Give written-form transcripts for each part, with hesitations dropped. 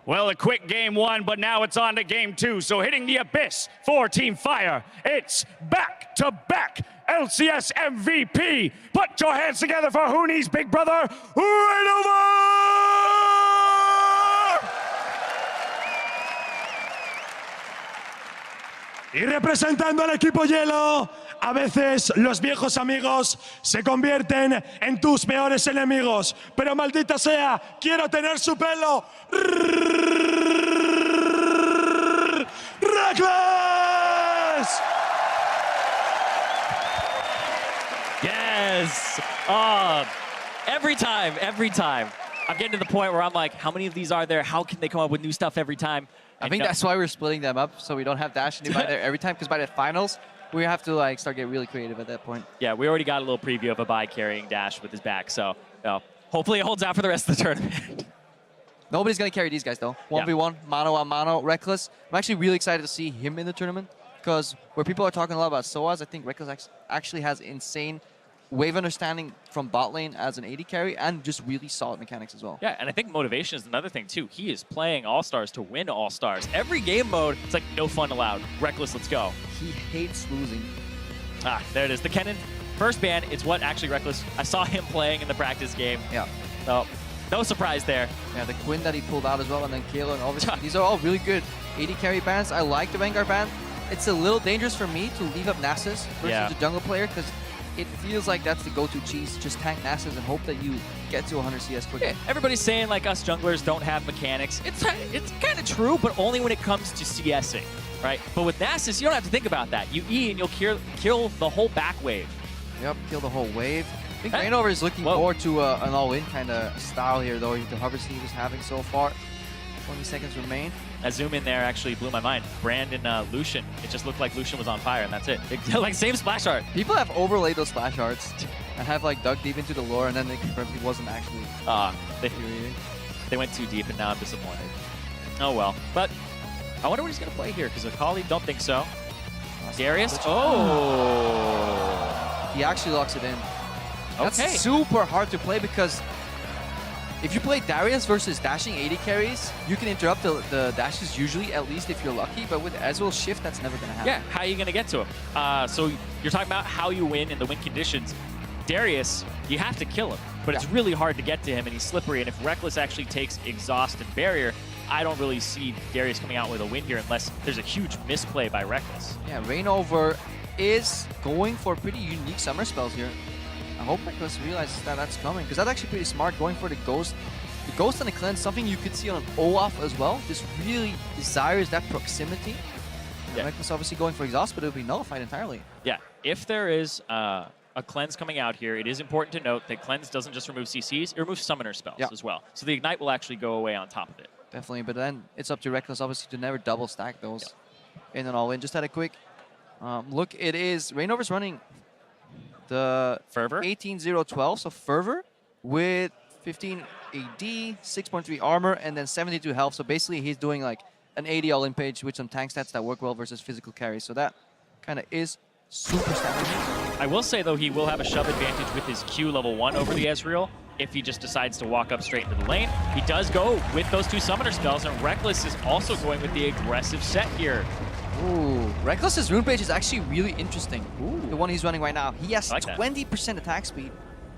Well, a quick game one, but now it's on to game two. So hitting the abyss for Team Fire, it's back-to-back LCS MVP. Put your hands together for Huni's big brother, Reignover! Y representando al equipo hielo, a veces los viejos amigos se convierten en tus peores enemigos. Pero maldita sea, quiero tener su pelo. Rekkles! Yes! Every time. I'm getting to the point where I'm like, how many of these are there? How can they come up with new stuff every time? I think that's why we're splitting them up, so we don't have Dash and Divide there every time, because by the finals, we have to like start getting really creative at that point. Yeah, we already got a little preview of a bye carrying Dash with his back, so hopefully it holds out for the rest of the tournament. Nobody's going to carry these guys, though. 1v1, mano a mano, Rekkles. I'm actually really excited to see him in the tournament, because where people are talking a lot about SOAS, I think Rekkles actually has insane wave understanding from bot lane as an AD carry and just really solid mechanics as well. Yeah, and I think motivation is another thing too. He is playing All-Stars to win All-Stars. Every game mode, it's like no fun allowed. Rekkles, let's go. He hates losing. Ah, there it is. The Kennen first ban, it's what actually Rekkles, I saw him playing in the practice game. Yeah. So, no surprise there. Yeah, the Quinn that he pulled out as well, and then Kayla, and obviously these are all really good AD carry bans. I like the Vanguard ban. It's a little dangerous for me to leave up Nasus versus a jungle player, because it feels like that's the go-to cheese. Just tank Nasus and hope that you get to 100 CS quickly. Yeah, everybody's saying like us junglers don't have mechanics. It's kind of true, but only when it comes to CSing, right? But with Nasus, you don't have to think about that. You E and you'll kill the whole back wave. Yep, kill the whole wave. I think Reignover is looking more to an all-in kind of style here, though, the hovers he was having so far. 20 seconds remain. That zoom in there actually blew my mind. Brand and Lucian. It just looked like Lucian was on fire, and that's it. Like, same splash art. People have overlaid those splash arts and have, like, dug deep into the lore, and then they confirmed he wasn't actually they went too deep, and now I'm disappointed. Oh, well. But I wonder what he's going to play here, because Akali, don't think so. Darius? Oh! He actually locks it in. Okay. That's super hard to play, because if you play Darius versus dashing AD carries, you can interrupt the dashes usually, at least if you're lucky, but with Ezreal's shift, that's never going to happen. Yeah, how are you going to get to him? So you're talking about how you win in the win conditions. Darius, you have to kill him, but it's really hard to get to him, and he's slippery, and if Rekkles actually takes Exhaust and Barrier, I don't really see Darius coming out with a win here unless there's a huge misplay by Rekkles. Yeah, Reignover is going for pretty unique summer spells here. I hope Rekkles realizes that that's coming, because that's actually pretty smart, going for the Ghost. The Ghost and the Cleanse, something you could see on Olaf as well, just really desires that proximity. Yeah. Rekkles obviously going for Exhaust, but it'll be nullified entirely. Yeah, if there is a Cleanse coming out here, it is important to note that Cleanse doesn't just remove CCs, it removes Summoner spells as well. So the Ignite will actually go away on top of it. Definitely, but then it's up to Rekkles obviously to never double stack those in and all in. Just had a quick look. It is Reignover's running the Fervor 18-0-12, so Fervor with 15 AD, 6.3 armor, and then 72 health. So basically he's doing like an 80 all-in page with some tank stats that work well versus physical carries. So that kind of is super standard. I will say though, he will have a shove advantage with his Q level 1 over the Ezreal if he just decides to walk up straight into the lane. He does go with those 2 summoner spells, and Rekkles is also going with the aggressive set here. Ooh, Rekkles' rune page is actually really interesting. Ooh. The one he's running right now. He has 20% attack speed,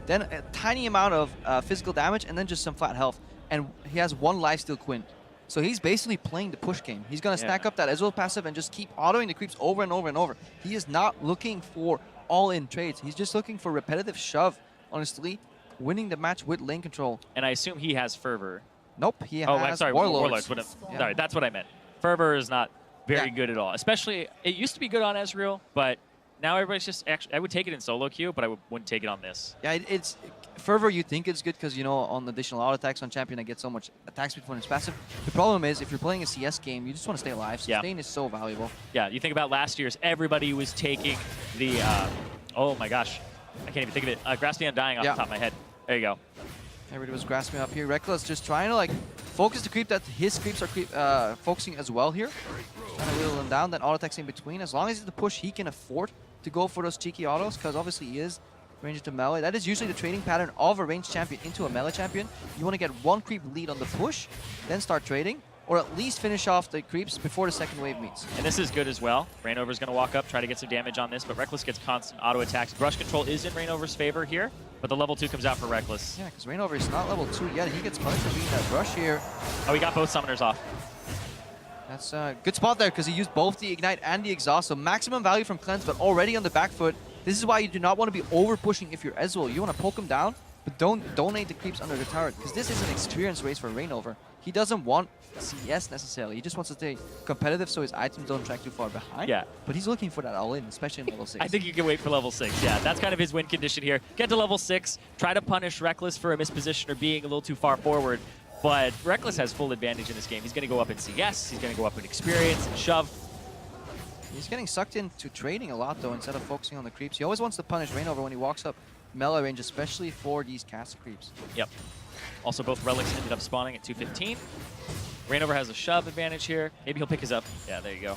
then a tiny amount of physical damage, and then just some flat health. And he has 1 lifesteal Quinn. So he's basically playing the push game. He's going to stack up that Ezreal passive and just keep autoing the creeps over and over and over. He is not looking for all-in trades. He's just looking for repetitive shove, honestly, winning the match with lane control. And I assume he has Fervor. Nope, he has I'm sorry, Warlords. Sorry, that's what I meant. Fervor is not very good at all. Especially, it used to be good on Ezreal, but now everybody's just actually, I would take it in solo queue, but I wouldn't take it on this. Yeah, it's Fervor, you think it's good because, you know, on additional auto attacks on champion, I get so much attack speed when it's passive. The problem is, if you're playing a CS game, you just want to stay alive. Sustain is so valuable. Yeah, you think about last year's, everybody was taking the, oh my gosh, I can't even think of it. Grasping Undying off the top of my head. There you go. Everybody was grasping up here. Rekkles just trying to like focus the creep that his creeps are focusing as well here. Trying to whittle them down, then auto attacks in between. As long as it's the push, he can afford to go for those cheeky autos, because obviously he is ranged to melee. That is usually the trading pattern of a ranged champion into a melee champion. You want to get 1 creep lead on the push, then start trading. or at least finish off the creeps before the second wave meets. And this is good as well. Reignover's going to walk up, try to get some damage on this, but Rekkles gets constant auto attacks. Brush control is in Reignover's favor here, but the level 2 comes out for Rekkles. Yeah, because Reignover is not level 2 yet. He gets punished for being that brush here. Oh, he got both summoners off. That's a good spot there because he used both the Ignite and the Exhaust. So maximum value from Cleanse, but already on the back foot. This is why you do not want to be over pushing if you're Ezreal. You want to poke him down, but don't donate the creeps under the turret because this is an experience race for Reignover. He doesn't want CS necessarily. He just wants to stay competitive so his items don't track too far behind. Yeah. But he's looking for that all-in, especially in level 6. I think you can wait for level 6. Yeah, that's kind of his win condition here. Get to level 6, try to punish Rekkles for a misposition or being a little too far forward. But Rekkles has full advantage in this game. He's going to go up in CS, he's going to go up in experience and shove. He's getting sucked into trading a lot, though, instead of focusing on the creeps. He always wants to punish Reignover when he walks up melee range, especially for these cast creeps. Yep. Also, both relics ended up spawning at 215. Reignover has a shove advantage here. Maybe he'll pick his up. Yeah, there you go.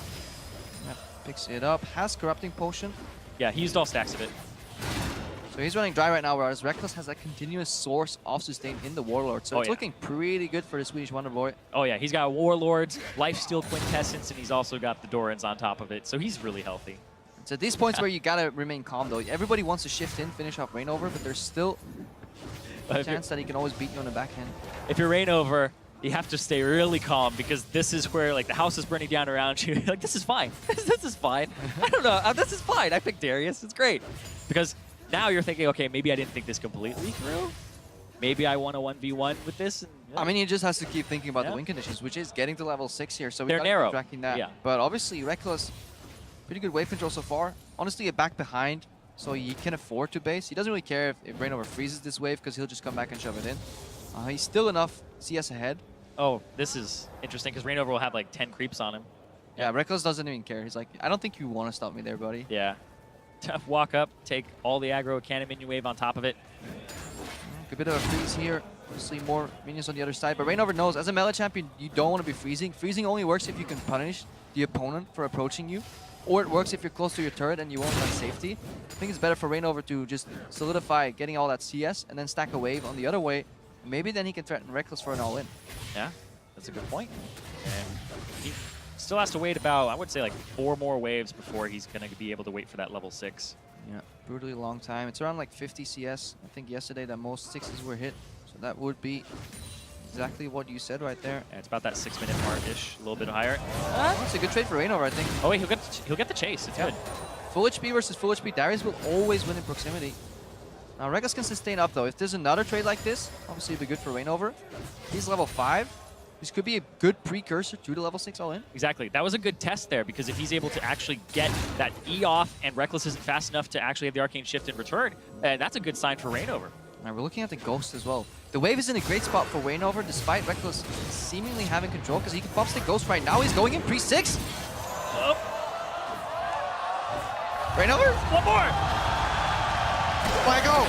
Yep, picks it up. Has Corrupting Potion. Yeah, he used all stacks of it. So he's running dry right now, whereas Rekkles has that continuous source of sustain in the Warlord. So it's looking pretty good for the Swedish Wonder Boy. Oh yeah, he's got Warlords, Lifesteal Quintessence, and he's also got the Dorans on top of it. So he's really healthy. It's at these points where you gotta remain calm, though. Everybody wants to shift in, finish off Reignover, but there's still a chance that he can always beat you on the backhand. If you're Reignover, you have to stay really calm because this is where like the house is burning down around you. Like, this is fine. This is fine. I don't know. This is fine. I picked Darius. It's great. Because now you're thinking, okay, maybe I didn't think this completely through. Maybe I won a 1v1 with this. And, I mean, he just has to keep thinking about the win conditions, which is getting to level 6 here. So they're narrow. Tracking that. Yeah. But obviously, Rekkles, pretty good wave control so far. Honestly, a back behind, so he can afford to base. He doesn't really care if Reignover freezes this wave because he'll just come back and shove it in. He's still enough CS ahead. Oh, this is interesting because Reignover will have like 10 creeps on him. Yeah, Rekkles doesn't even care. He's like, I don't think you want to stop me there, buddy. Yeah. Tough walk up, take all the aggro, cannon minion wave on top of it. A bit of a freeze here. Obviously, more minions on the other side. But Reignover knows, as a melee champion, you don't want to be freezing. Freezing only works if you can punish the opponent for approaching you. Or it works if you're close to your turret and you won't have safety. I think it's better for Reignover to just solidify getting all that CS and then stack a wave on the other way. Maybe then he can threaten Rekkles for an all-in. Yeah, that's a good point. And he still has to wait about, I would say, like 4 more waves before he's going to be able to wait for that level 6. Yeah, brutally long time. It's around like 50 CS. I think yesterday that most 6s were hit. So that would be exactly what you said right there. Yeah, it's about that 6-minute mark-ish, a little bit higher. It's a good trade for Reignover, I think. Oh wait, he'll get the chase. It's good. Full HP versus full HP. Darius will always win in proximity. Now, Rekkles can sustain up, though. If there's another trade like this, obviously it'd be good for Reignover. He's level 5. This could be a good precursor to the level 6 all-in. Exactly. That was a good test there because if he's able to actually get that E off and Rekkles isn't fast enough to actually have the Arcane Shift in return, that's a good sign for Reignover. Now, we're looking at the Ghost as well. The wave is in a great spot for Reignover, despite Rekkles seemingly having control, because he can pop the Ghost right now. He's going in pre-6. Oh. Reignover? One more! Why go?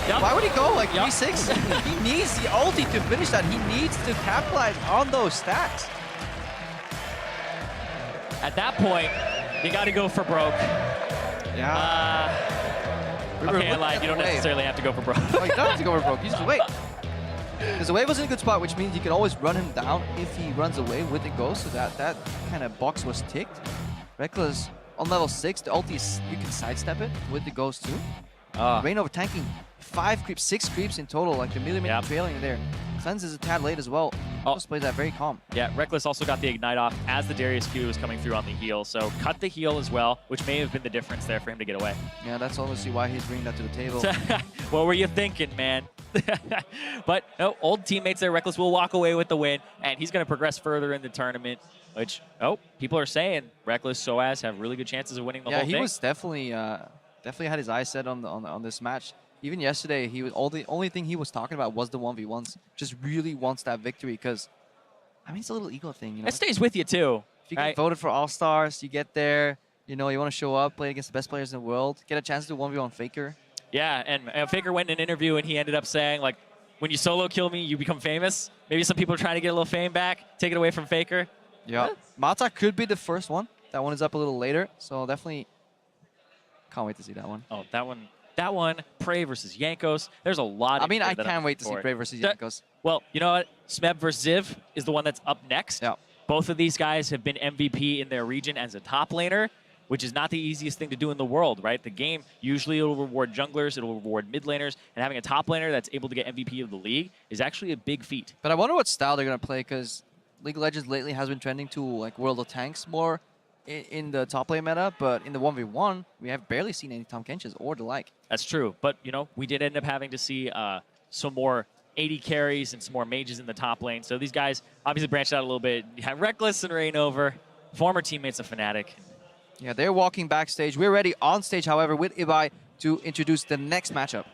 Yep. Why would he go like Yep. 3-6? He needs the ulti to finish that. He needs to capitalize on those stacks. At that point, you got to go for broke. Yeah. Okay, I lied. You don't necessarily have to go for broke. Oh, you don't have to go for broke. You just wait. Because the wave was in a good spot, which means you can always run him down if he runs away with the Ghost. So that kind of box was ticked. Rekkles on level 6, the ulti is, you can sidestep it with the Ghost too. Reignover tanking 5 creeps, 6 creeps in total, like the millimeter trailing there. Cleanse is a tad late as well. Just plays that very calm. Yeah, Rekkles also got the Ignite off as the Darius Q was coming through on the heal. So cut the heal as well, which may have been the difference there for him to get away. Yeah, that's obviously why he's bringing that to the table. What were you thinking, man? But no, old teammates there. Rekkles will walk away with the win, and he's going to progress further in the tournament, which, people are saying Rekkles, Soaz have really good chances of winning the whole thing. Yeah, he was definitely had his eyes set on this match. Even yesterday, he was the only thing he was talking about was the 1v1s. Just really wants that victory because, I mean, it's a little ego thing, you know. It stays with you too. If you get voted for All-Stars, you get there, you know, you want to show up, play against the best players in the world, get a chance to do 1v1 Faker. Yeah, and Faker went in an interview and he ended up saying, like, when you solo kill me, you become famous. Maybe some people are trying to get a little fame back, take it away from Faker. Yeah. Mata could be the first one. That one is up a little later, so definitely can't wait to see that one. Oh, that one, Prey versus Jankos. There's a lot. I mean, I can't wait to see Prey versus Jankos. Well, you know what? Smeb versus Ziv is the one that's up next. Yeah. Both of these guys have been MVP in their region as a top laner, which is not the easiest thing to do in the world, right? The game, usually it'll reward junglers, it'll reward mid laners, and having a top laner that's able to get MVP of the league is actually a big feat. But I wonder what style they're going to play, because League of Legends lately has been trending to like World of Tanks more in the top lane meta, but in the 1v1, we have barely seen any Tahm Kenches or the like. That's true, but you know, we did end up having to see some more 80 carries and some more mages in the top lane. So these guys obviously branched out a little bit. You have Rekkles and Reignover, former teammates of Fnatic. Yeah, they're walking backstage. We're ready on stage, however, with Ibai to introduce the next matchup.